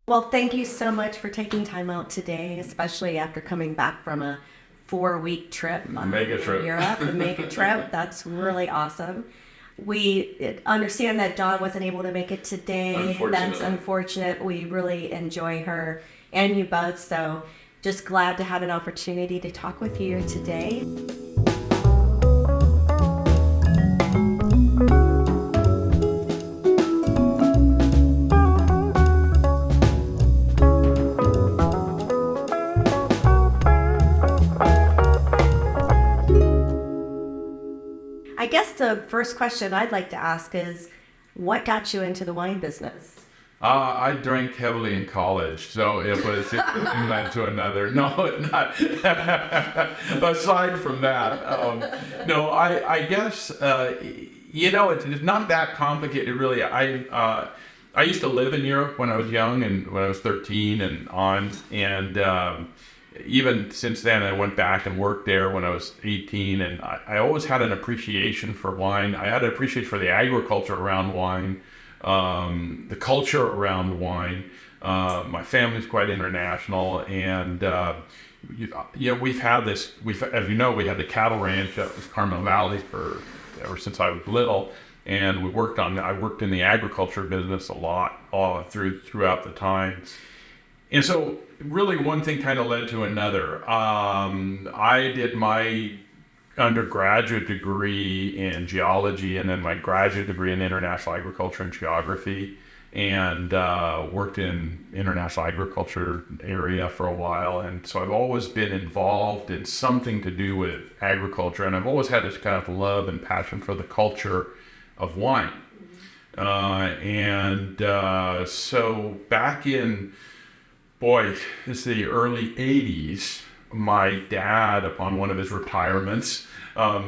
Well, thank you so much for taking time out today, especially after coming back from a 4-week trip. Mega trip. Europe, a mega trip. That's really awesome. We understand that Dawn wasn't able to make it today. That's unfortunate. We really enjoy her and you both. So just glad to have an opportunity to talk with you today. I guess the first question I'd like to ask is, what got you into the wine business? I drank heavily in college, so it led to another. No, not. Aside from that, no, I guess, it's not that complicated, really. I used to live in Europe when I was young and when I was 13 and on, and even since then, I went back and worked there when I was 18, and I always had an appreciation for wine. I had an appreciation for the agriculture around wine, the culture around wine. My family's quite international, and we've had this. As you know, we had the cattle ranch that was Carmel Valley ever since I was little, and I worked in the agriculture business a lot throughout the time. And so really one thing kind of led to another. I did my undergraduate degree in geology and then my graduate degree in international agriculture and geography, and worked in international agriculture area for a while. And so I've always been involved in something to do with agriculture, and I've always had this kind of love and passion for the culture of wine. So back in it's the early 80s, my dad, upon one of his retirements,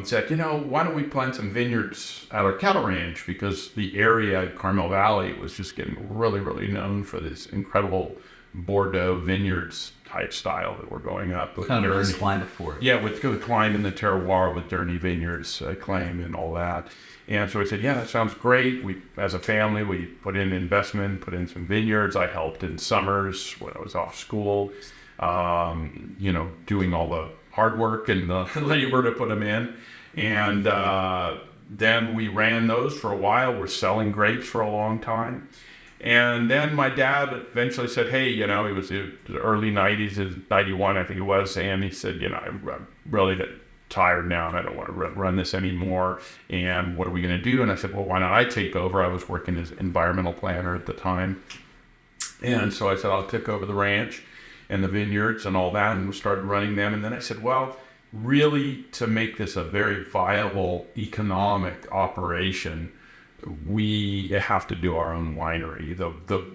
said, why don't we plant some vineyards at our cattle ranch? Because the area, Carmel Valley, was just getting really, really known for this incredible Bordeaux vineyards type style that were going up. Kind of a climate for it. Yeah, with the climate and the terroir with Durney Vineyards claim and all that. And so I said, yeah, that sounds great. As a family, we put in investment, put in some vineyards. I helped in summers when I was off school, doing all the hard work and the labor to put them in. And then we ran those for a while. We're selling grapes for a long time. And then my dad eventually said, hey, he was the early 90s, 91, I think it was. And he said, I'm really tired now and I don't want to run this anymore. And what are we going to do? And I said, well, why not I take over? I was working as environmental planner at the time. And so I said, I'll take over the ranch and the vineyards and all that, and we started running them. And then I said, well, really, to make this a very viable economic operation, we have to do our own winery.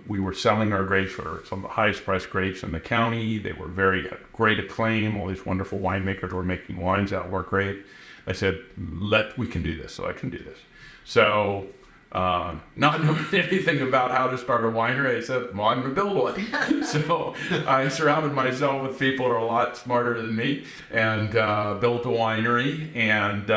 We were selling our grapes for some of the highest priced grapes in the county. They were very great acclaim. All these wonderful winemakers were making wines that were great. I said, we can do this, so I can do this. So, not knowing anything about how to start a winery, I said, well, I'm going to build one. So I surrounded myself with people who are a lot smarter than me and built a winery, and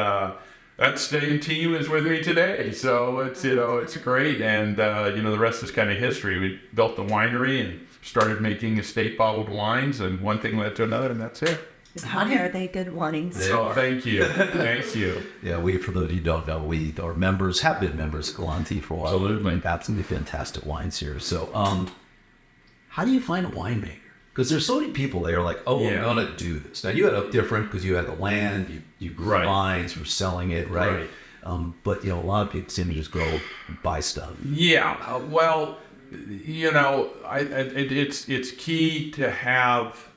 that same team is with me today. So it's great. And, the rest is kind of history. We built the winery and started making estate bottled wines, and one thing led to another, and that's it. Are they good wines? Oh, thank you. Thank you. Yeah, for those of you who don't know, we are members, have been members of Galante for a while. Absolutely. Absolutely fantastic wines here. So, how do you find a winemaker? Because there's so many people there like, I'm going to do this. Now, you had a different, because you had the land, you grew vines, you were selling it, right? But, a lot of people seem to just go buy stuff. Yeah, well, it's key to have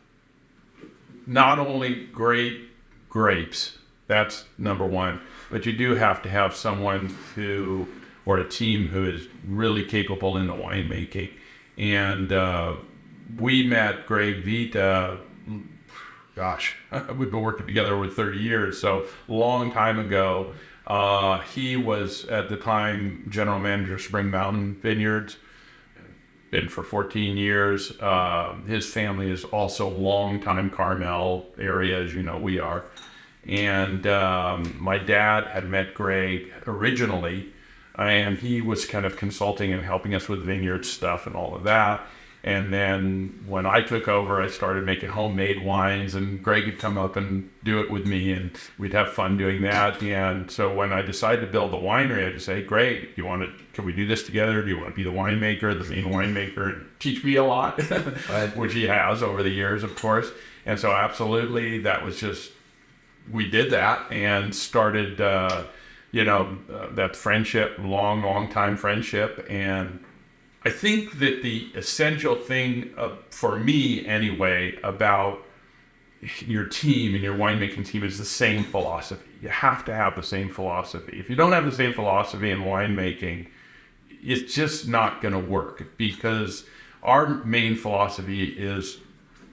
not only great grapes, that's number one, but you do have to have someone or a team who is really capable in the winemaking. And we met Greg Vita, we've been working together over 30 years, so long time ago. He was, at the time, general manager of Spring Mountain Vineyards, been for 14 years. His family is also longtime Carmel area, as you know we are. And my dad had met Greg originally, and he was kind of consulting and helping us with vineyard stuff and all of that. And then when I took over, I started making homemade wines, and Greg would come up and do it with me, and we'd have fun doing that. And so when I decided to build the winery, I just say, great, can we do this together? Do you want to be the winemaker, the main winemaker, and teach me a lot, Right. which he has over the years, of course. And so absolutely, that was just, we did that and started, that friendship, long time friendship. And I think that the essential thing for me anyway about your team and your winemaking team is the same philosophy. You have to have the same philosophy. If you don't have the same philosophy in winemaking, it's just not going to work, because our main philosophy is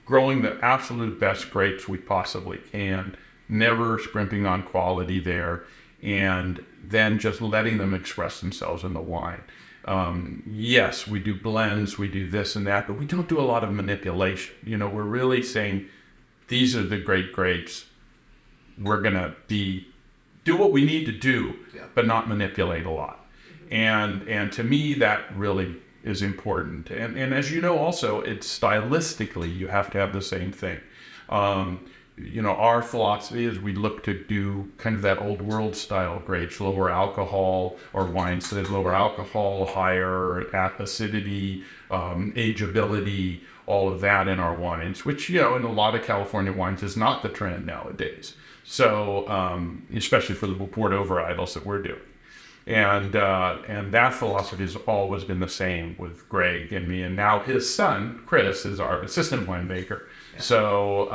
growing the absolute best grapes we possibly can, never scrimping on quality there, and then just letting them express themselves in the wine. Yes, we do blends, we do this and that, but we don't do a lot of manipulation. We're really saying, these are the great grapes. We're going to do what we need to do, but not manipulate a lot. And to me, that really is important. And as you know, also, it's stylistically, you have to have the same thing. Our philosophy is we look to do kind of that old world style grapes, lower alcohol, or wines that have lower alcohol, higher acidity, ageability, all of that in our wines, which, in a lot of California wines is not the trend nowadays. So, especially for the Porto varietals that we're doing. And that philosophy has always been the same with Greg and me. And now his son, Chris, is our assistant winemaker. Yeah. So,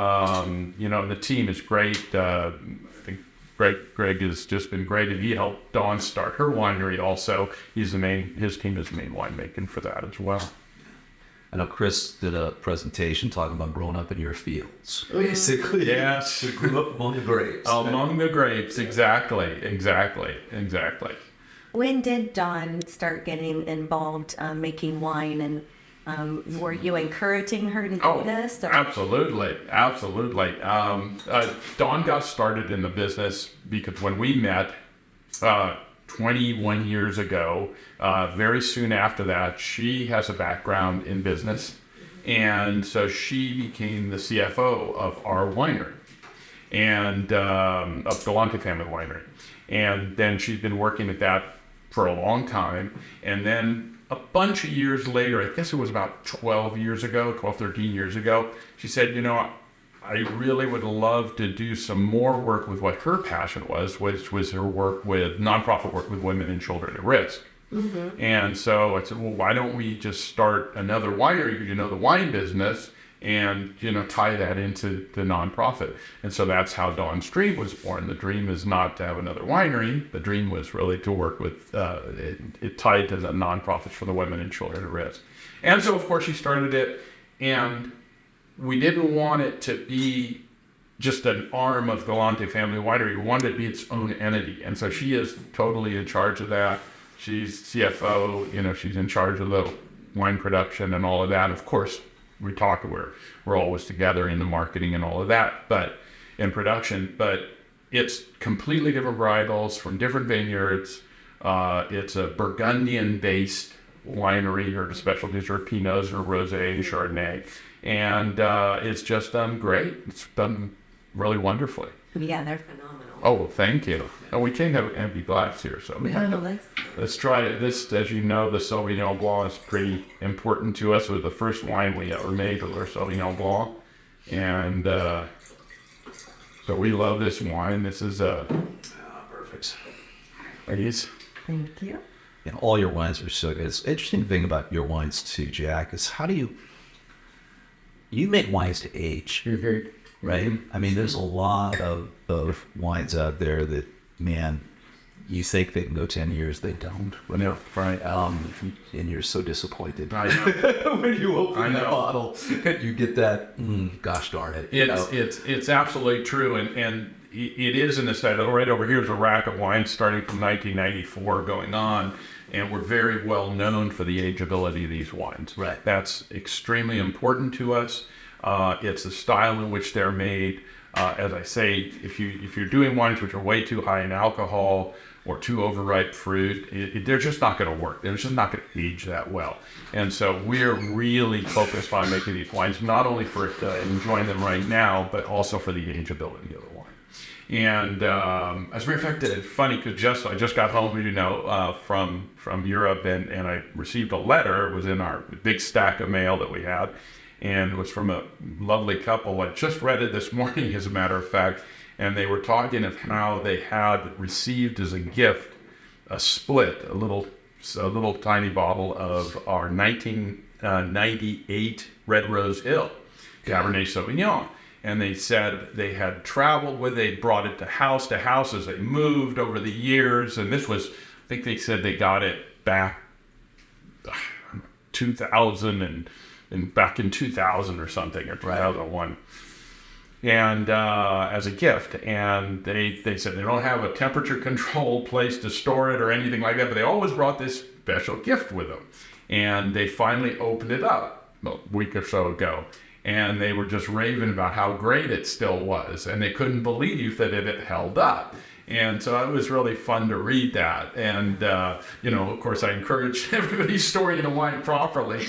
the team is great. I think Greg has just been great. And he helped Dawn start her winery also. His team is the main winemaking for that as well. I know Chris did a presentation talking about growing up in your fields. Basically, yes. You grew up among the grapes. Among the grapes, exactly. When did Dawn start getting involved making wine, and were you encouraging her to do this? Or? Absolutely. Dawn got started in the business because when we met 21 years ago, very soon after that, she has a background in business, and so she became the CFO of our winery, and of Galante family winery. And then she's been working at that for a long time. And then a bunch of years later, I guess it was about 13 years ago, she said, I really would love to do some more work with what her passion was, which was her work with nonprofit work with women and children at risk. Mm-hmm. And so I said, well, why don't we just start another winery, the wine business, and, tie that into the nonprofit. And so that's how Dawn's dream was born. The dream is not to have another winery. The dream was really to work with, it tied to the nonprofits for the women and children at risk. And so, of course, she started it, and we didn't want it to be just an arm of Galante Family Winery. We wanted it to be its own entity. And so she is totally in charge of that. She's CFO, she's in charge of the wine production and all of that. Of course, we're always together in the marketing and all of that, but in production. But it's completely different varietals from different vineyards. It's a Burgundian-based winery, or the specialties are Pinots or Rosé, Chardonnay. And it's just done great. It's done really wonderfully. Yeah, they're phenomenal. Oh, thank you. Oh, we can't have empty glass here, so let's try it. This, as you know, the Sauvignon Blanc is pretty important to us. It was the first wine we ever made with our Sauvignon Blanc. And so we love this wine. This is perfect. Ladies. Thank you. And all your wines are so good. It's an interesting thing about your wines too, Jack, is how do you make wines to age, right? I mean, there's a lot of wines out there that, man, you think they can go 10 years, they don't. No, right. And you're so disappointed. I know. When you open the bottle, you get that, gosh darn it. It's absolutely true. And it is in the side. Right over here is a rack of wines starting from 1994 going on. And we're very well known for the ageability of these wines. Right. That's extremely important to us. It's the style in which they're made. As I say, if you're doing wines which are way too high in alcohol, or too overripe fruit, they're just not going to work. They're just not going to age that well. And so we're really focused on making these wines, not only for enjoying them right now, but also for the ageability of the wine. And as a matter of fact, it's funny because I just got home, from Europe, and I received a letter. It was in our big stack of mail that we had, and it was from a lovely couple. I just read it this morning, as a matter of fact, and they were talking of how they had received as a gift a little tiny bottle of our 1998 Red Rose Hill Cabernet Sauvignon. And they said they had traveled with it, they brought it to house as they moved over the years. And this was, I think they said they got it back 2000 and back in 2000 or something, or 2001. And as a gift. And they said they don't have a temperature control place to store it or anything like that, but they always brought this special gift with them. And they finally opened it up a week or so ago. And they were just raving about how great it still was. And they couldn't believe that it had held up. And so it was really fun to read that. And, of course, I encourage everybody storing the wine properly.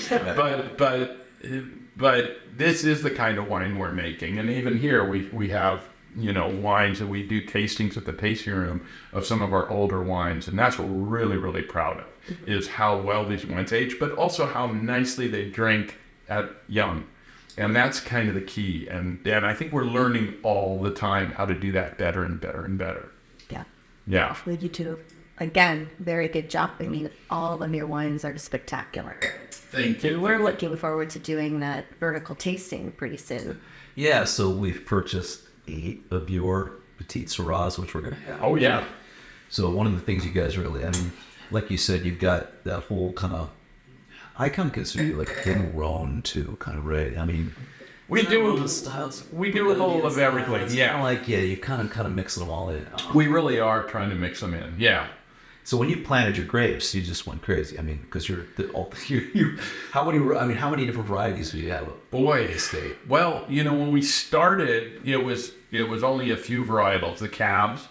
But this is the kind of wine we're making. And even here we have, wines, and we do tastings at the tasting room of some of our older wines. And that's what we're really, really proud of, is how well these wines age, but also how nicely they drink at young. And that's kind of the key. And I think we're learning all the time how to do that better and better and better. Yeah. Yeah. Well, you two, again, very good job. I mean, all of your wines are spectacular. Thank you. We're looking forward to doing that vertical tasting pretty soon. Yeah, so we've purchased 8 of your Petite Syrahs, which we're going to have. Oh, yeah. So one of the things you guys really, like you said, you've got that whole kind of, I kind of consider you like hidden Rhone too, kind of, right? I mean, we do the styles. We do a little of everything. Yeah, you kind of mix them all in. We really are trying to mix them in. Yeah. So when you planted your grapes, you just went crazy. I mean, because how many different varieties do you have? Boy, estate. Well, when we started, it was only a few varietals, the Cabs,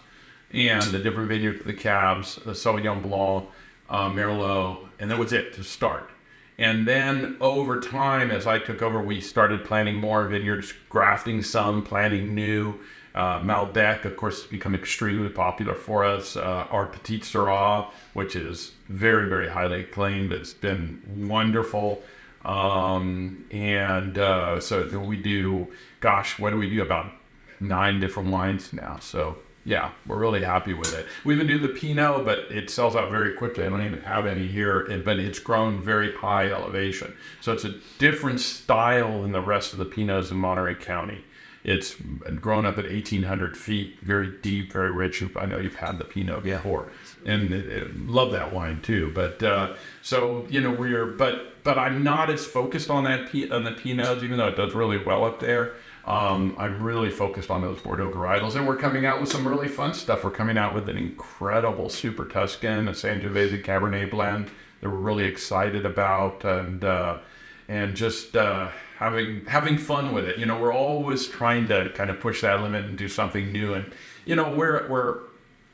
and the different vineyards, the Cabs, the Sauvignon Blanc, Merlot, and that was it to start. And then over time, as I took over, we started planting more vineyards, grafting some, planting new. Malbec, of course, has become extremely popular for us. Our Petite Syrah, which is very, very highly acclaimed. It's been wonderful. So we do, what do we do? About 9 different wines now. So yeah, we're really happy with it. We even do the Pinot, but it sells out very quickly. I don't even have any here, but it's grown very high elevation. So it's a different style than the rest of the Pinots in Monterey County. It's grown up at 1,800 feet, very deep, very rich. I know you've had the Pinot before, and love that wine too. But but I'm not as focused on the Pinots, even though it does really well up there. I'm really focused on those Bordeaux varietals, and we're coming out with some really fun stuff. We're coming out with an incredible Super Tuscan, a Sangiovese Cabernet blend that we're really excited about, and just having fun with it. We're always trying to kind of push that limit and do something new. And we're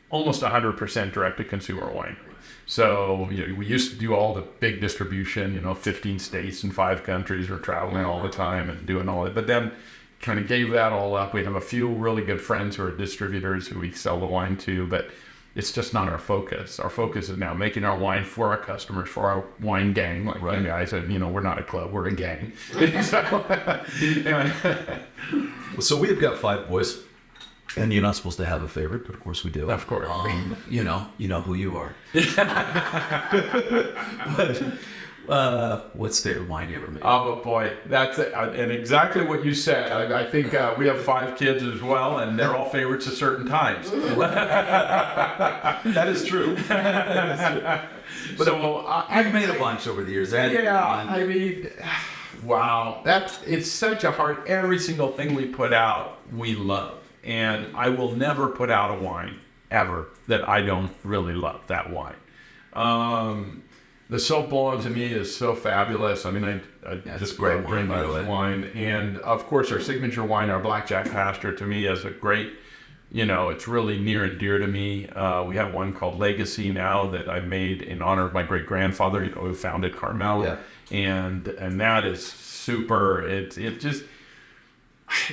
almost 100% direct to consumer wine. So we used to do all the big distribution, 15 states and 5 countries. We're traveling all the time and doing all that. But then kind of gave that all up. We have a few really good friends who are distributors who we sell the wine to, but it's just not our focus. Our focus is now making our wine for our customers, for our wine gang, like you guys. And we're not a club, we're a gang. So we've got 5 boys, and you're not supposed to have a favorite, but of course we do. Of course. You know who you are. What's favorite wine you ever made? Oh boy, that's it. And exactly what you said. I think we have 5 kids as well, and they're all favorites at certain times. That is true. But so I've made a bunch over the years. Wow, it's such a hard. Every single thing we put out, we love, and I will never put out a wine ever that I don't really love that wine. The Sauv Blanc to me is so fabulous. I mean, I just great bring wine, by the way. wine. And of course, our signature wine, our Blackjack Pastor, to me is a great it's really near and dear to me. We have one called Legacy now that I made in honor of my great grandfather, who founded Carmel, and that is super.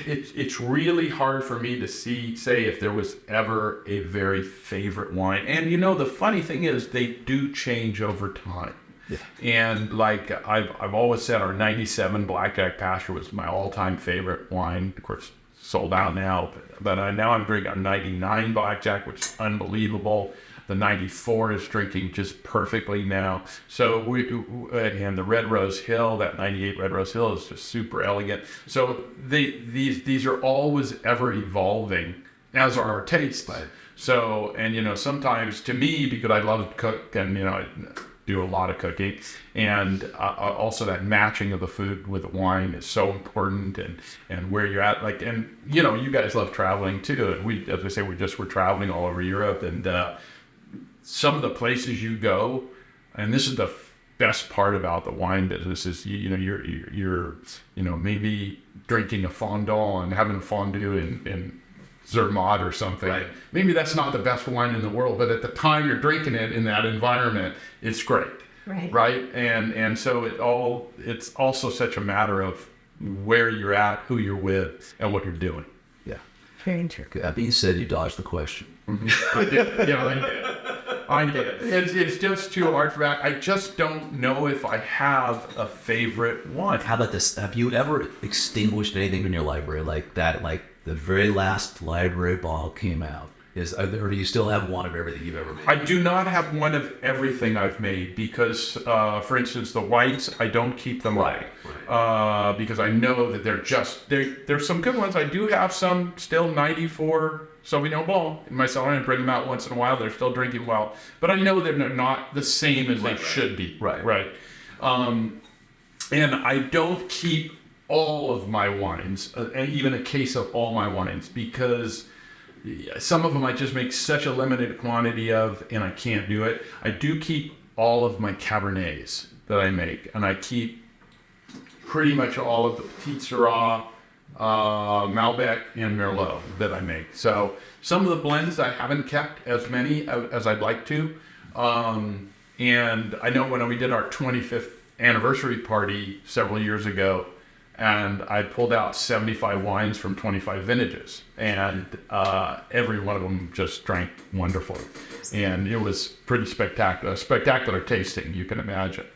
It's really hard for me to say if there was ever a very favorite wine. And the funny thing is, they do change over time. Yeah. And like I've always said, our '97 Blackjack Pasture was my all-time favorite wine. Of course, sold out now, but now I'm drinking a '99 Blackjack, which is unbelievable. The '94 is drinking just perfectly now. So and the Red Rose Hill, that '98 Red Rose Hill, is just super elegant. So these are always ever evolving, as are our tastes. Right. So, and sometimes to me, because I love to cook, and I do a lot of cooking, and also that matching of the food with the wine is so important, and where you're at, like, and you guys love traveling too, and we, as I say, we're traveling all over Europe, and some of the places you go, and this is the best part about the wine business, is you're maybe drinking a fondant and having a fondue in Zermatt or something. Right. Maybe that's not the best wine in the world, but at the time you're drinking it in that environment, it's great. Right. And so it's also such a matter of where you're at, who you're with, and what you're doing. Yeah. Very true. That being said, you dodged the question. I did. It's just too hard for that. I just don't know if I have a favorite one. How about this? Have you ever extinguished anything in your library like that? Like the very last library bottle came out. Or do you still have one of everything you've ever made? I do not have one of everything I've made because, for instance, the whites, I don't keep them all. Right. Because I know that there's some good ones. I do have some still 94 Sauvignon Blanc in my cellar, and I bring them out once in a while. They're still drinking well. But I know they're not the same as they should be. Right. And I don't keep all of my wines, and even a case of all my wines, because some of them I just make such a limited quantity of, and I can't do it. I do keep all of my Cabernets that I make, and I keep pretty much all of the Petit Syrah, Malbec, and Merlot that I make. So some of the blends I haven't kept as many as I'd like to. And I know when we did our 25th anniversary party several years ago, and I pulled out 75 wines from 25 vintages, and every one of them just drank wonderfully, and it was pretty spectacular tasting, you can imagine.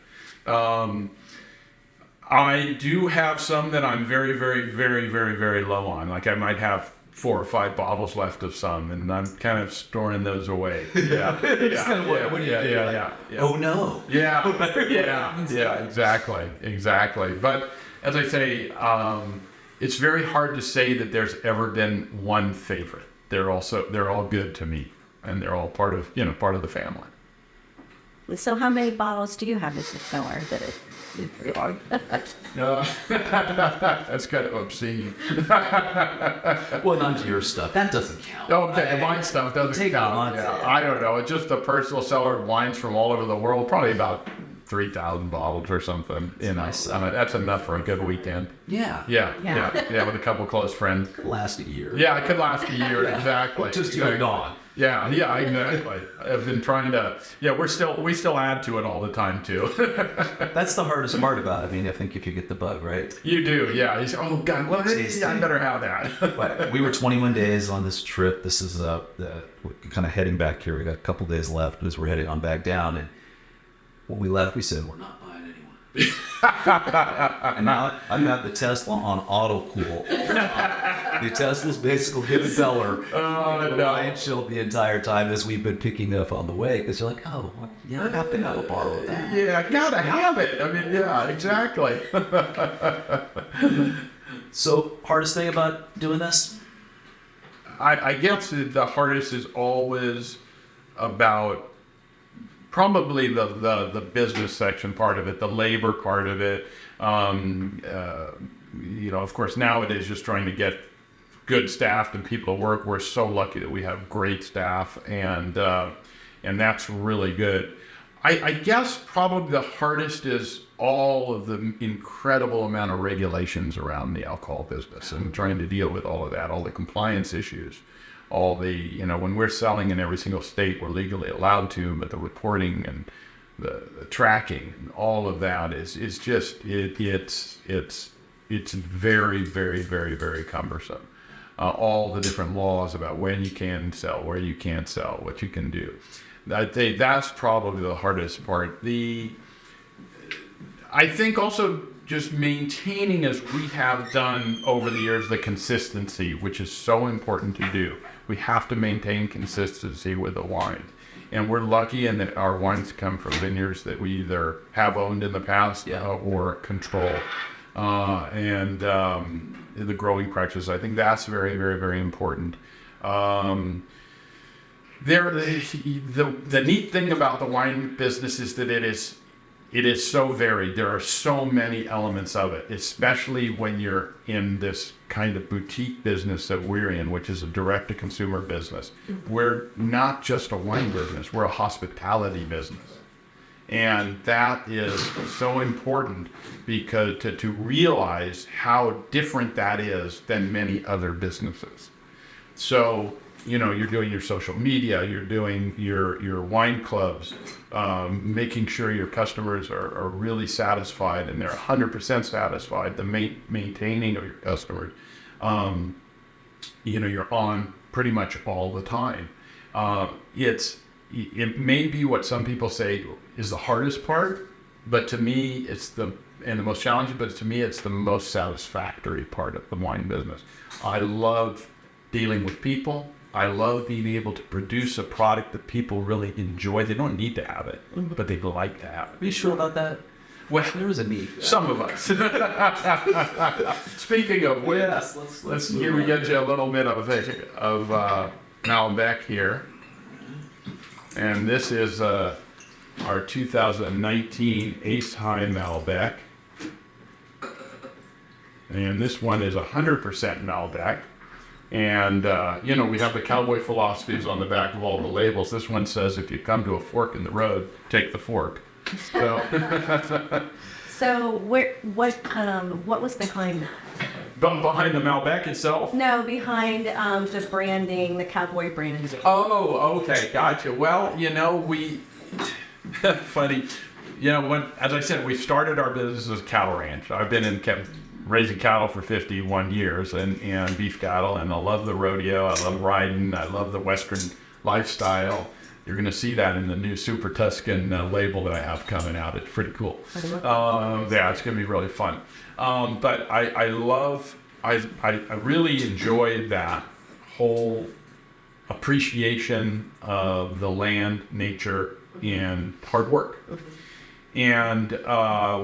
I do have some that I'm very, very, very, very, very low on. Like I might have 4 or 5 bottles left of some, and I'm kind of storing those away. Yeah. Oh no. Yeah, exactly. But as I say, it's very hard to say that there's ever been one favorite. They're all good to me, and they're all part of the family. So how many bottles do you have in the cellar No, that's kind of obscene. Well, not your stuff. That doesn't count. Okay, wine stuff doesn't count. Yeah, I don't know. It's just a personal cellar of wines from all over the world. Probably about 3,000 bottles or something. That's enough for a good weekend. Yeah, with a couple close friends. Last a year. Yeah, it could last a year, exactly. Just you and Dawn. Yeah, exactly. I've been trying to. Yeah, we still add to it all the time too. That's the hardest part about it. I mean, I think if you get the bug, right? You do, yeah. You say, oh God, well, I better have that. But we were 21 days on this trip. This is we're kind of heading back here. We got a couple days left as we're heading on back down. And when we left, we said we're not buying anyone. And now I've got the Tesla on auto cool. The Tesla's basically hit a beller. And chilled the entire time as we've been picking up on the way, because you're like, oh, yeah, I have to have a bottle of that. Yeah, I gotta have it. I mean, yeah, exactly. So, hardest thing about doing this? I guess the hardest is always about probably the business section part of it, the labor part of it. Of course, nowadays, just trying to get good staff and people to work. We're so lucky that we have great staff, and that's really good. I guess probably the hardest is all of the incredible amount of regulations around the alcohol business and trying to deal with all of that, all the compliance issues. all the, when we're selling in every single state, we're legally allowed to, but the reporting and the tracking and all of that is just, it's very, very, very, very cumbersome. All the different laws about when you can sell, where you can't sell, what you can do. I think that's probably the hardest part. I think also just maintaining, as we have done over the years, the consistency, which is so important to do. We have to maintain consistency with the wine. And we're lucky in that our wines come from vineyards that we either have owned in the past or control. And the growing practice, I think that's very, very, very important. The neat thing about the wine business is that it is so varied. There are so many elements of it, especially when you're in this kind of boutique business that we're in, which is a direct-to-consumer business. We're not just a wine business, we're a hospitality business. And that is so important because to realize how different that is than many other businesses. So, you're doing your social media, you're doing your wine clubs, making sure your customers are really satisfied and they're 100% satisfied, the maintaining of your customers. You're on pretty much all the time. It may be what some people say is the hardest part, but to me, it's the most challenging, but to me, it's the most satisfactory part of the wine business. I love dealing with people. I love being able to produce a product that people really enjoy. They don't need to have it, but they'd like to have it. Are you sure about that? Well, there was a need. Some of us. Speaking of which, let's here we get you a little bit of Malbec here. And this is our 2019 Ace High Malbec. And this one is 100% Malbec. And, we have the Cowboy philosophies on the back of all the labels. This one says, if you come to a fork in the road, take the fork. So what was behind behind the Malbec itself? No, behind the branding, the Cowboy branding. Oh, okay, gotcha. Well, we funny. As I said, we started our business as a cattle ranch. I've been raising cattle for 51 years and beef cattle, and I love the rodeo. I love riding. I love the Western lifestyle. You're going to see that in the new Super Tuscan label that I have coming out. It's pretty cool. It's going to be really fun. But I really enjoyed that whole appreciation of the land, nature, and hard work. And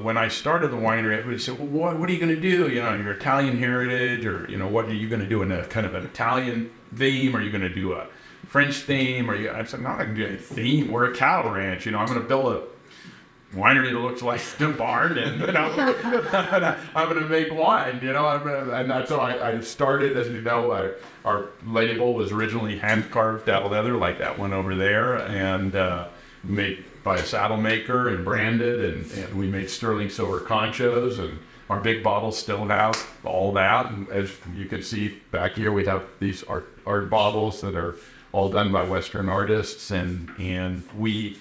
when I started the winery, everybody said, well, what are you going to do? Your Italian heritage, or, what are you going to do in a kind of an Italian theme? Are you going to do a French theme? I said, no, I can do a theme. We're a cattle ranch. I'm going to build a winery that looks like the barn, and I'm going to make wine. And that's how I started. As you know, our label was originally hand carved out of leather, like that one over there, and made by a saddle maker and branded, and we made sterling silver conchos, and our big bottles still have all that. And as you can see back here, we have these art bottles that are all done by Western artists, and we.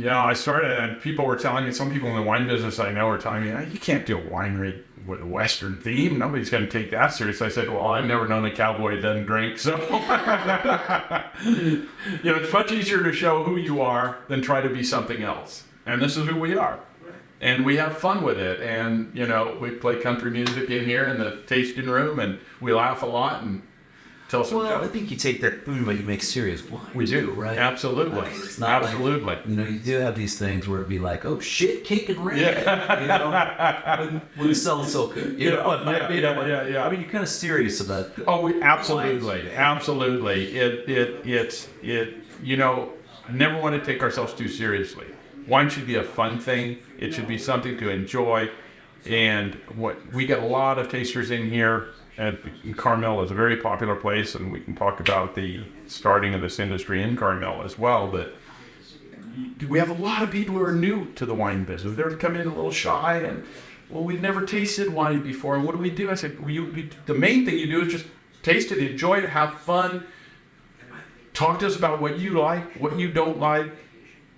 I started, and people were telling me, some people in the wine business I know were telling me, you can't do a winery with a Western theme. Nobody's going to take that serious. I said, well, I've never known a cowboy that doesn't drink, so. It's much easier to show who you are than try to be something else. And this is who we are. And we have fun with it. And, we play country music in here in the tasting room, and we laugh a lot and tell some jokes. I think you take that food, but you make serious wine. We do, right? Absolutely. It's not absolutely. Like, you do have these things where it'd be like, oh shit, cake and ranch. Yeah. When you sell so good. Yeah. I mean, you're kind of serious about. Oh, absolutely, absolutely. It's I never want to take ourselves too seriously. Wine should be a fun thing. It should be something to enjoy. And we get a lot of tasters in here. And Carmel is a very popular place, and we can talk about the starting of this industry in Carmel as well. But we have a lot of people who are new to the wine business. They're coming in a little shy, and we've never tasted wine before. And what do we do? I said, the main thing you do is just taste it, enjoy it, have fun. Talk to us about what you like, what you don't like,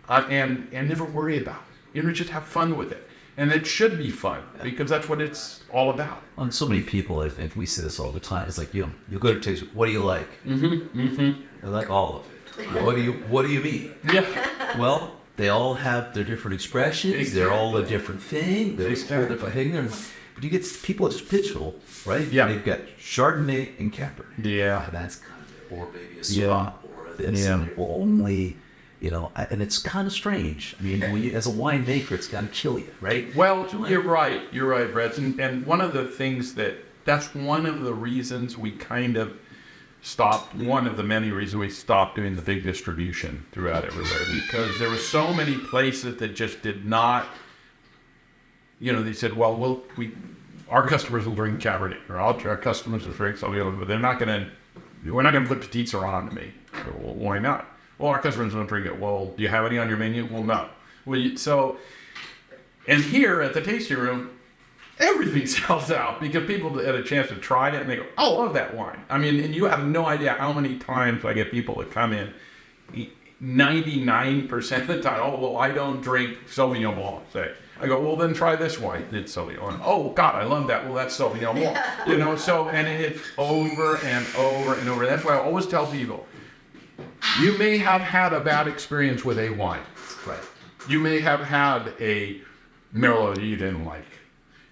and never worry about it. You know, just have fun with it. And it should be fun because that's what it's all about. On so many people, I think we say this all the time. It's like, you go to taste. What do you like? I like all of it. What do you mean? Yeah. Well, they all have their different expressions. Exactly. They're all a different thing. They're all different thing. But you get people that's pigeonhole, right? Yeah. They've got Chardonnay and Cabernet. Yeah. And that's kind of, or maybe a Syrah or this. Yeah. And they will only, and it's kind of strange. I mean, when as a winemaker, it's got to kill you, right? Well, you're right. You're right, Brett. And one of the things that's one of the reasons we kind of stopped, one of the many reasons we stopped doing the big distribution throughout everywhere, because there were so many places that just did not, they said, well, our customers will drink Cabernet, or our customers will drink something, but we're not going to put Petit Syrah on me. Well, why not? Well, our customers don't drink it. Well, do you have any on your menu? Well, no. And here at the tasting room, everything sells out because people had a chance to try it and they go, oh, I love that wine. I mean, and you have no idea how many times I get people that come in, 99% of the time, oh, well, I don't drink Sauvignon Blanc, say. I go, well, then try this wine. It's Sauvignon. Oh, God, I love that. Well, that's Sauvignon Blanc. And it's over and over and over. That's why I always tell people, you may have had a bad experience with a wine. Right. You may have had a Merlot that you didn't like.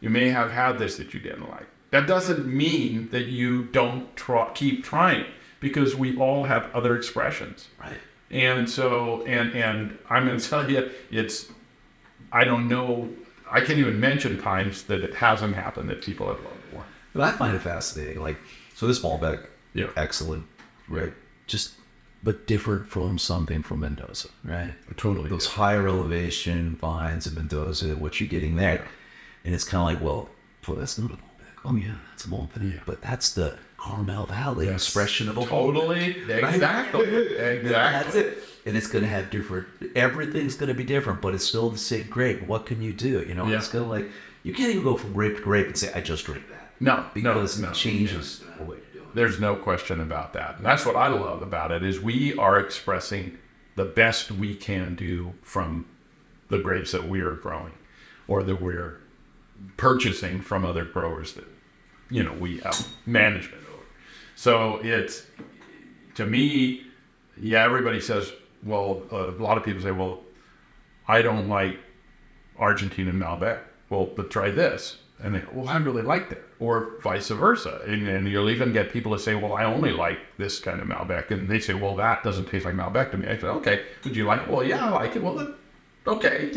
You may have had this that you didn't like. That doesn't mean that you don't keep trying, because we all have other expressions. Right. And so, and I'm going to tell you, I don't know, I can't even mention times that it hasn't happened that people have loved more. But I find it fascinating. Like, so this Malbec, excellent, right? But different from something from Mendoza, right? Totally. Those higher elevation vines of Mendoza, what you're getting there. And it's kind of like, well, that's not a Malbec. Oh, yeah, that's a Malbec. Yeah. But that's the Carmel Valley expression of a Malbec. Exactly. That's it. And it's going to have everything's going to be different, but it's still the same grape. What can you do? It's kind of like, you can't even go from grape to grape and say, I just drink that. No. Because it changes the way you're doing it. There's no question about that. And that's what I love about it, is we are expressing the best we can do from the grapes that we are growing, or that we're purchasing from other growers that, we have management over. So it's, to me, everybody says, well, a lot of people say, well, I don't like Argentine and Malbec. Well, but try this. And they go, well, I really like that. Or vice versa. And you'll even get people to say, well, I only like this kind of Malbec. And they say, well, that doesn't taste like Malbec to me. I say, okay, would you like it? Well, yeah, I like it. Well, then, okay.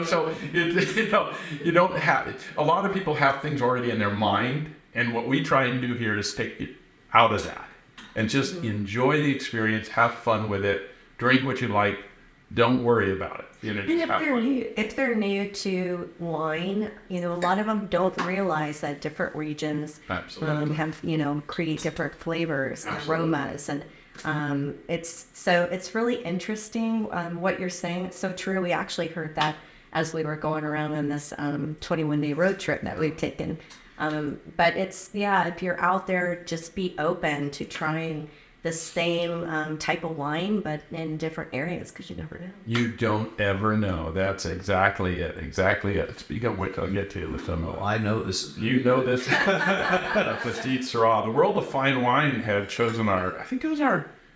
So, you don't have it. A lot of people have things already in their mind. And what we try and do here is take it out of that and just enjoy the experience, have fun with it, drink what you like, don't worry about it. And if they're new to wine, a lot of them don't realize that different regions have, create different flavors, aromas, and it's really interesting what you're saying. It's so true. We actually heard that as we were going around on this 21-day road trip that we've taken. But if you're out there, just be open to trying the same type of wine, but in different areas, because you never know. You don't ever know. That's exactly it. Speaking of which, I'll get to you with some of I know this. You know this. Petit Syrah. The World of Fine Wine had chosen our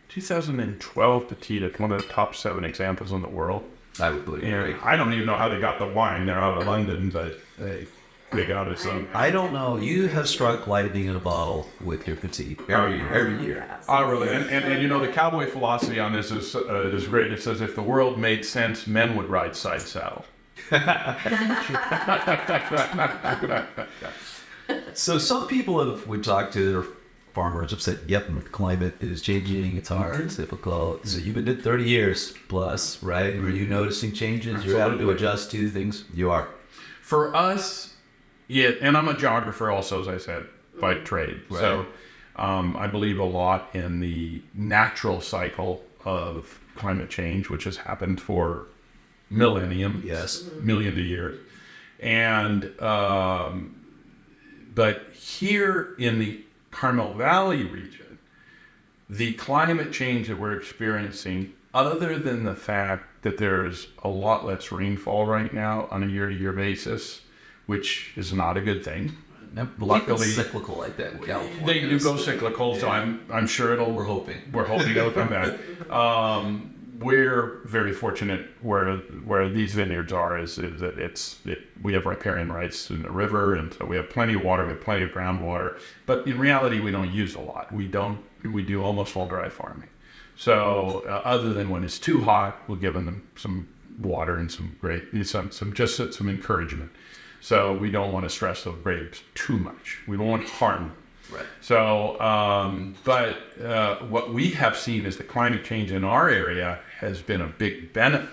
2012 Petit as one of the top 7 examples in the world. I would believe it. I don't even know how they got the wine. They're out of London, but they got it. So I don't know. You have struck lightning in a bottle with your Petit every year. Oh, really? And the Cowboy philosophy on this is great. It says, if the world made sense, men would ride side saddle. So some people we've talked to, they're farmers, have said, yep, the climate is changing. It's hard. It's difficult. So you've been in 30 years plus, right? Are you noticing changes? Absolutely. You're having to adjust to things? You are. For us, and I'm a geographer also, as I said, by trade. Right. So I believe a lot in the natural cycle of climate change, which has happened for millions of years. And but here in the Carmel Valley region, the climate change that we're experiencing, other than the fact that there's a lot less rainfall right now on a year-to-year basis, which is not a good thing. Luckily, cyclical like that in California. They do go cyclical, so I'm sure it'll. We're hoping it'll come back. We're very fortunate where these vineyards are is that we have riparian rights in the river, and so we have plenty of water, we have plenty of groundwater. But in reality, we don't use a lot. We do almost all dry farming. So other than when it's too hot, we'll give them some water and some encouragement. So we don't want to stress those grapes too much. We don't want to harm them. right. So, what we have seen is the climate change in our area has been a big benefit.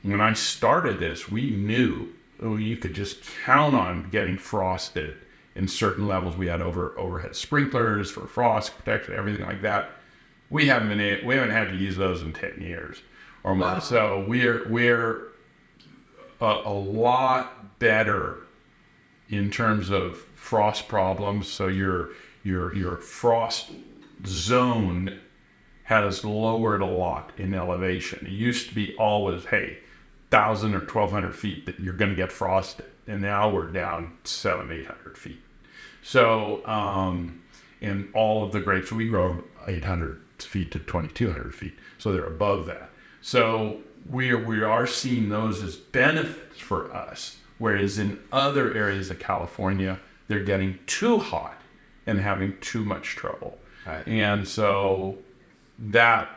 When I started this, we knew you could just count on getting frosted in certain levels. We had overhead sprinklers for frost protection, everything like that. We haven't had to use those in 10 years or more. Wow. So we're a lot better in terms of frost problems. So your frost zone has lowered a lot in elevation. It used to be always, 1,000 or 1,200 feet that you're going to get frosted, and now we're down 700-800 feet. So in all of the grapes we grow, 800 feet to 2,200 feet, so they're above that. So we are seeing those as benefits for us, whereas in other areas of California, they're getting too hot and having too much trouble. Right. And so that,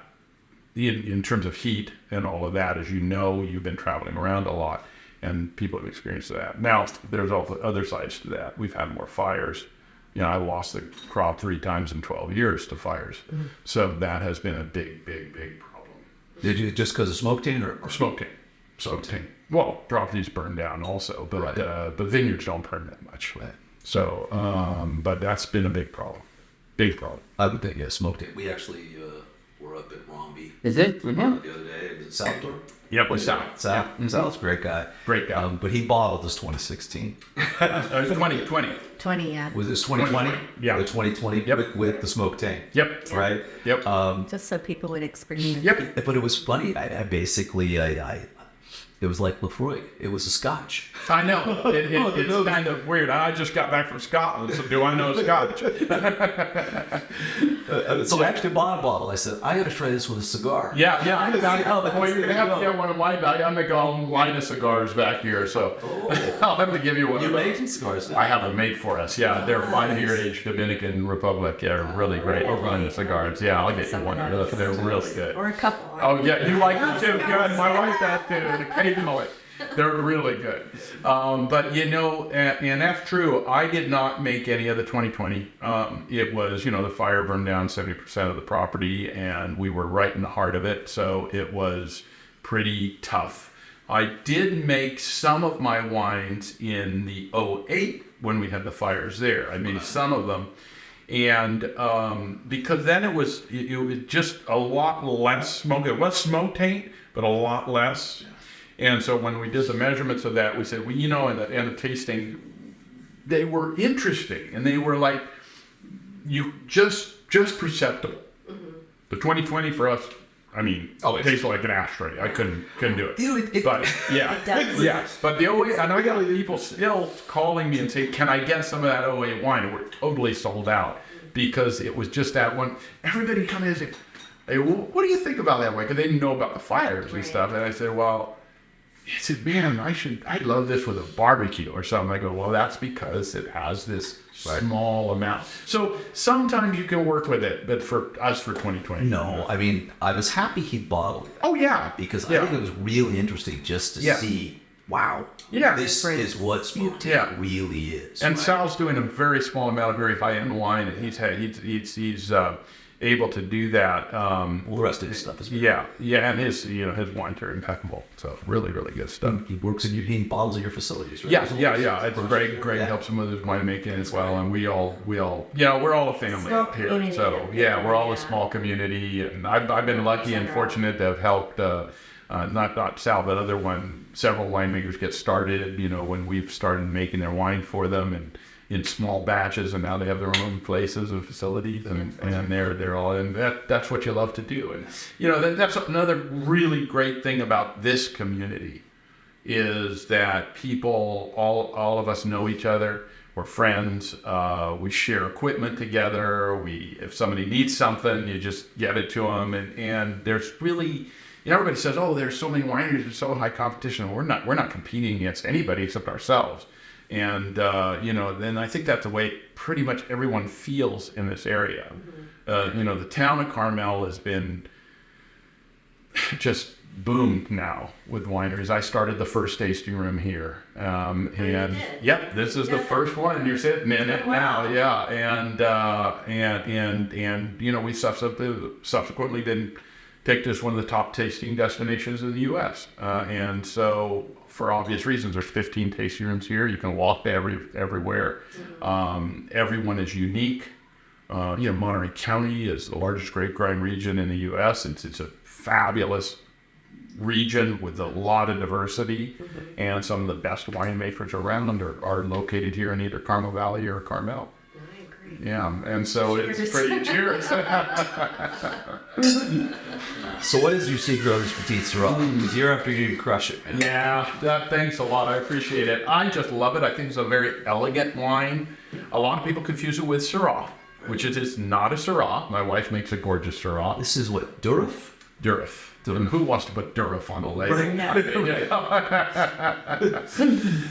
in terms of heat and all of that, as you know, you've been traveling around a lot, and people have experienced that. Now, there's also other sides to that. We've had more fires. I lost the crop 3 times in 12 years to fires. Mm-hmm. So that has been a big, big, big problem. Did you just because of smoke taint or smoke taint? Smoke taint. Well, properties burn down also, but right. But vineyards don't burn that much. Right. So, but that's been a big problem. Big problem. I would think, smoke taint. We actually were up at Romby. Is it? The other day. Is it Salvatore? Yep, with Sal. Sal. Mm-hmm. Sal's a great guy. Great guy. But he bottled this 2016. It was 2020. 20, yeah. Was this 2020? Yeah. The 2020 yep. with the smoke tank. Yep. Right? Yep. Just so people would experience. Yep. But it was funny. I basically, it was like Lefroy. It was a scotch. I know. It's kind of weird. I just got back from Scotland, so do I know Scotch? So I actually bought a bottle. I said, I got to try this with a cigar. Yeah. Well, you're going to have to get one of my bags. I make a whole line of cigars back here, so I'll have to give you one. You make cigars? I have them made for us, yeah. They're fine-aged Dominican Republic. They're really great line of cigars. Yeah, I'll get you one. They're real good. Or a couple. Oh, yeah, you like them too? Good. My wife does too. Occasionally. They're really good. But, and that's true. I did not make any of the 2020. It was, the fire burned down 70% of the property, and we were right in the heart of it. So it was pretty tough. I did make some of my wines in the 2008 when we had the fires there. I made some of them. And because then it was just a lot less smoke. It was smoke taint, but a lot less. And so when we did the measurements of that, we said, in the tasting, they were interesting, and they were like, just perceptible. Mm-hmm. The 2020 for us, it tasted like an ashtray. I couldn't do it. But yeah, yeah. But the 08, and I got people still calling me and saying, can I get some of that 08 wine? And we're totally sold out because it was just that one. Everybody come in and say, hey, what do you think about that wine? Because they didn't know about the fires and stuff. And I said, he said, man, I'd love this with a barbecue or something. I go, well, that's because it has this small amount. So sometimes you can work with it, but for us, for 2020. No, I was happy he bottled it. Oh, yeah. Because I think it was really interesting just to see, wow, this is what smoke taint really is. And Sal's doing a very small amount of very high-end wine, and he's able to do that. The rest of his stuff is and his wines are impeccable. So really, really good stuff. He works he bottles at your facilities, right? Yeah. It's Greg helps him with his winemaking as well, and we all, we're all a family up here. So we're all a small community, and I've been lucky and fortunate to have helped. Not Sal, but several winemakers get started. When we've started making their wine for them, in small batches, and now they have their own places and facilities, and they're all in. That's what you love to do, and that's another really great thing about this community, is that people, all of us know each other. We're friends. We share equipment together. If somebody needs something, you just get it to them, and there's really. Everybody says, "Oh, there's so many wineries, there's so high competition." We're not competing against anybody except ourselves. And then I think that's the way pretty much everyone feels in this area. The town of Carmel has been just boomed now with wineries. I started the first tasting room here, and yep, this is the first one. You're sitting in it now, yeah, and we subsequently been picked as one of the top tasting destinations in the U.S. And so, for obvious reasons, there's 15 tasting rooms here. You can walk to everywhere. Everyone is unique. Monterey County is the largest grape growing region in the U.S. It's a fabulous region with a lot of diversity, and some of the best winemakers around are located here in either Carmel Valley or Carmel. Yeah, and so it's pretty cheers. So what is your secret of this petite Syrah? Because year after year you crush it, man. Yeah, thanks a lot. I appreciate it. I just love it. I think it's a very elegant wine. A lot of people confuse it with Syrah, which it is not a Syrah. My wife makes a gorgeous Syrah. This is what, Durif? Durif. And who wants to put Durif on the label?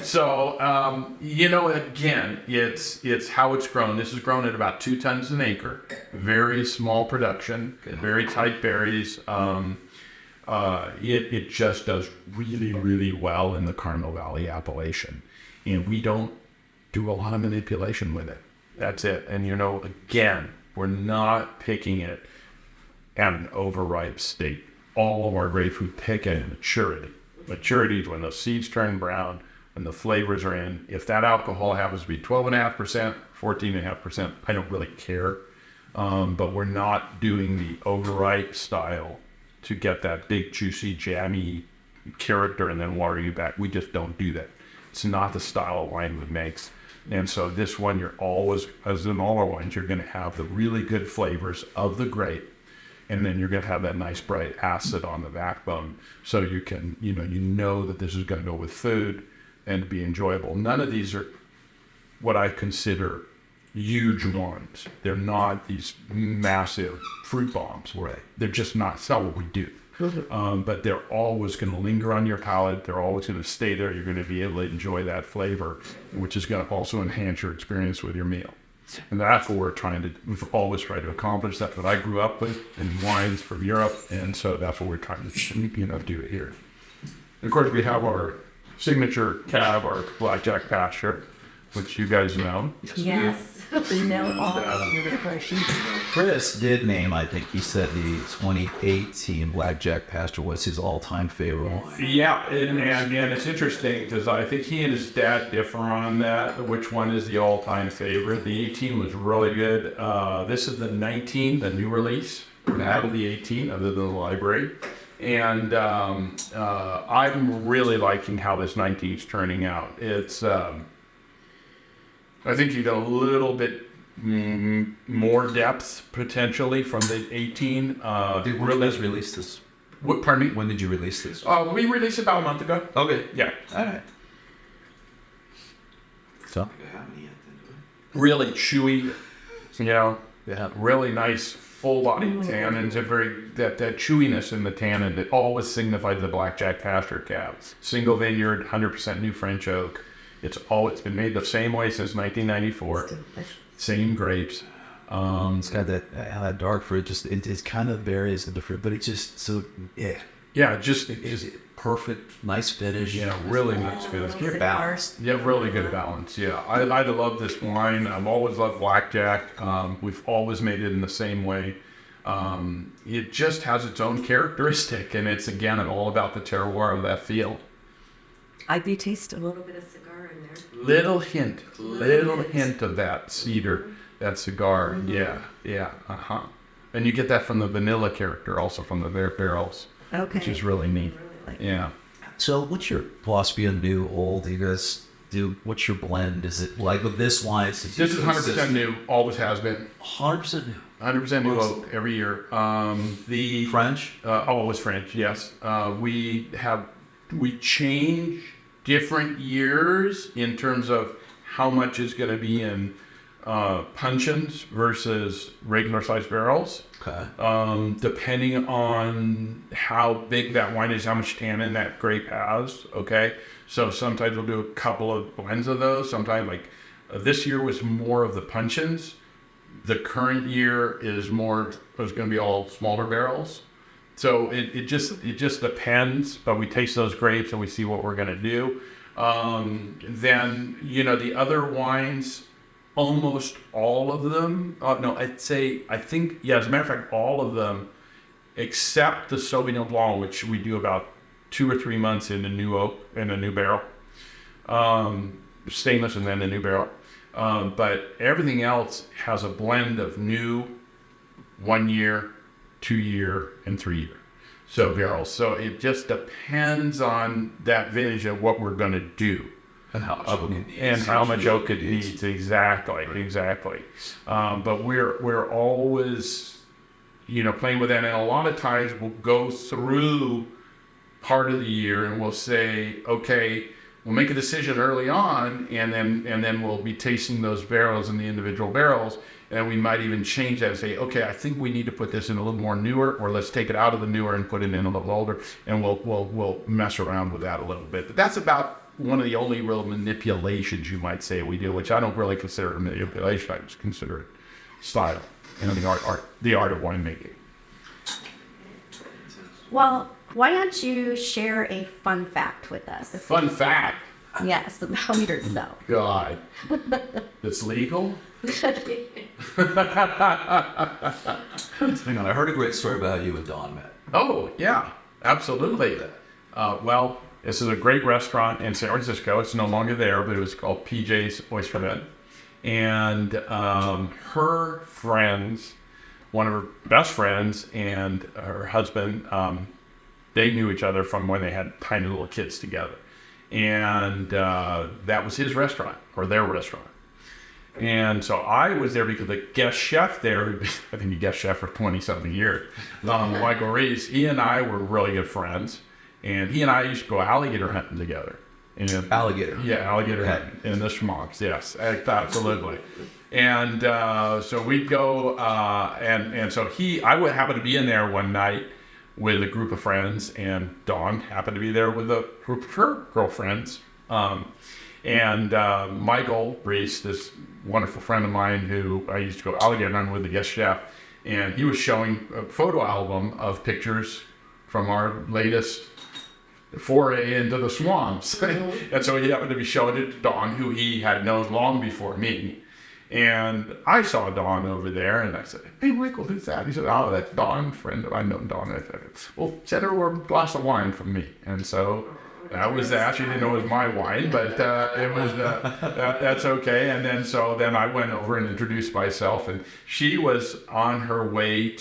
So, again, it's how it's grown. This is grown at about 2 tons an acre. Very small production, very tight berries. It just does really, really well in the Carmel Valley appellation. And we don't do a lot of manipulation with it. That's it. And, again, we're not picking it at an overripe state. All of our grapes we pick at maturity. Maturity is when the seeds turn brown, when the flavors are in. If that alcohol happens to be 12.5%, 14.5%, I don't really care. But we're not doing the overripe style to get that big, juicy, jammy character and then water you back. We just don't do that. It's not the style of wine we makes. And so this one, you're always, as in all our wines, you're going to have the really good flavors of the grape. And then you're going to have that nice bright acid on the backbone. So you can, that this is going to go with food and be enjoyable. None of these are what I consider huge ones. They're not these massive fruit bombs. Right. They're just not. It's not what we do. But they're always going to linger on your palate. They're always going to stay there. You're going to be able to enjoy that flavor, which is going to also enhance your experience with your meal. And that's what we've always tried to accomplish. That's what I grew up with in wines from Europe. And so that's what we're trying to do here. And of course, we have our signature cab, our Blackjack Pasture, which you guys know. Yes. We know all of your versions. Chris did name, I think he said the 2018 Blackjack Pasture was his all-time favorite wine. Yeah, and it's interesting because I think he and his dad differ on that, which one is the all-time favorite. The 18 was really good. This is the 19, the new release. Out of the 18, other than the library. And I'm really liking how this 19 is turning out. It's... I think you get a little bit more depth potentially from the 18. When did you guys release this? Pardon me? When did you release this? We released it about a month ago. Okay. Yeah. All right. So? Really chewy, Yeah. really nice full-bodied tannins. That chewiness in the tannin that always signifies the Blackjack Pasture cab. Single vineyard, 100% new French oak. It's been made the same way since 1994. Same grapes. It's got that dark fruit. It's kind of berries and the fruit, but it's just so Yeah, it is perfect, nice finish. Yeah, really nice finish. Good balance. Yeah, really good balance. Yeah, I love this wine. I've always loved Blackjack. We've always made it in the same way. It just has its own characteristic, and it's again all about the terroir of that field. I do taste a little bit of cigar in there. Little hint of that cedar, that cigar. Yeah, And you get that from the vanilla character, also from the barrels, which is really neat. Yeah. So, what's your philosophy on new, old? Do you guys do? What's your blend? Is it like with this wine? This is 100% new. Always has been. 100% new. 100% new oak every year. The French? Always French. Yes. We change different years in terms of how much is going to be in puncheons versus regular sized barrels. Okay. Depending on how big that wine is, how much tannin that grape has. Okay. So sometimes we'll do a couple of blends of those. Sometimes this year was more of the puncheons. The current year is going to be all smaller barrels. So it just depends, but we taste those grapes and we see what we're going to do. Then, the other wines, almost all of them, as a matter of fact, all of them, except the Sauvignon Blanc, which we do about 2 or 3 months in a new oak, in a new barrel, stainless and then a new barrel. But everything else has a blend of new, 1 year, 2 year, and 3 year. So barrels. So it just depends on that vintage of what we're going to do. And how much oak it needs. And how much oak it needs. Exactly. But we're always, playing with that. And a lot of times we'll go through part of the year and we'll say, okay, we'll make a decision early on, and then we'll be tasting those barrels in the individual barrels, and we might even change that and say, okay, I think we need to put this in a little more newer, or let's take it out of the newer and put it in a little older, and we'll mess around with that a little bit. But that's about one of the only real manipulations you might say we do, which I don't really consider manipulation. I just consider it style and the art of winemaking. Well, why don't you share a fun fact with us? Fun fact. Yes, about yourself. God. It's legal? Hang on, I heard a great story about you and Dawn, Matt. Oh, yeah, absolutely. Well, this is a great restaurant in San Francisco. It's no longer there, but it was called PJ's Oyster Bed. And her friends, one of her best friends and her husband, they knew each other from when they had tiny little kids together. And that was his restaurant, or their restaurant. And so I was there because the guest chef there, I think he guest chef for 20-something years, Michael Reese, he and I were really good friends. And he and I used to go alligator hunting together. Alligator? Yeah, alligator hunting in the schmucks, yes, absolutely. And so we'd go, and so I would happen to be in there one night with a group of friends, and Dawn happened to be there with a group of her girlfriends. And Michael Reese, this wonderful friend of mine who I used to go alligator hunting with, the guest chef, and he was showing a photo album of pictures from our latest foray into the swamps. And so he happened to be showing it to Dawn, who he had known long before me. And I saw Dawn over there, and I said, "Hey, Michael, who's that?" He said, "Oh, that's Dawn, friend. I've known Dawn." I said, "Well, send her a glass of wine from me." And so that was that. She didn't know it was my wine, but it was that's okay. And then I went over and introduced myself, and she was on her way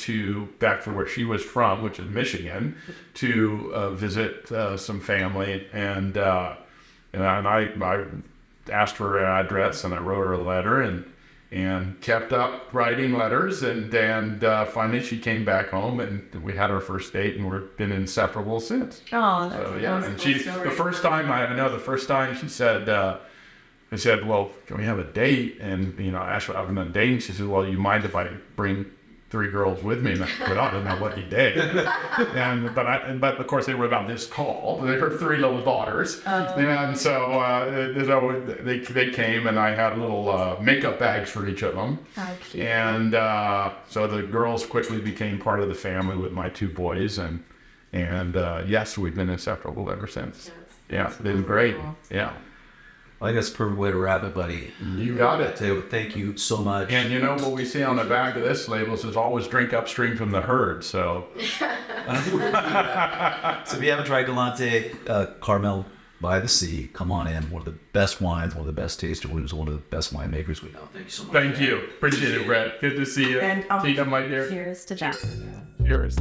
back to where she was from, which is Michigan, to visit some family, and I asked for her address, and I wrote her a letter, and kept up writing letters, and finally she came back home, and we had our first date, and we've been inseparable since. Oh, that's so, yeah. And she, story. the first time she said, I said, "Well, can we have a date?" And I asked her, "I've been dating." She said, "Well, you mind if I bring 3 girls with me?" And I said, "I don't know what you did." But of course they were about this tall. They were 3 little daughters, and so they came, and I had little makeup bags for each of them. And so the girls quickly became part of the family with my 2 boys, and yes, we've been inseparable ever since. Yeah, it's been great. Yeah. I think that's a perfect way to wrap it, buddy. You got it. Thank you so much. And what we see on the back of this label says always drink upstream from the herd, so. So if you haven't tried Galante, Carmel by the Sea, come on in. One of the best wines, one of the best tasters, one of the best winemakers we know. Thank you so much. Thank you. Appreciate it, Brett. Good to see you. And See you, my dear. cheers to that. Cheers.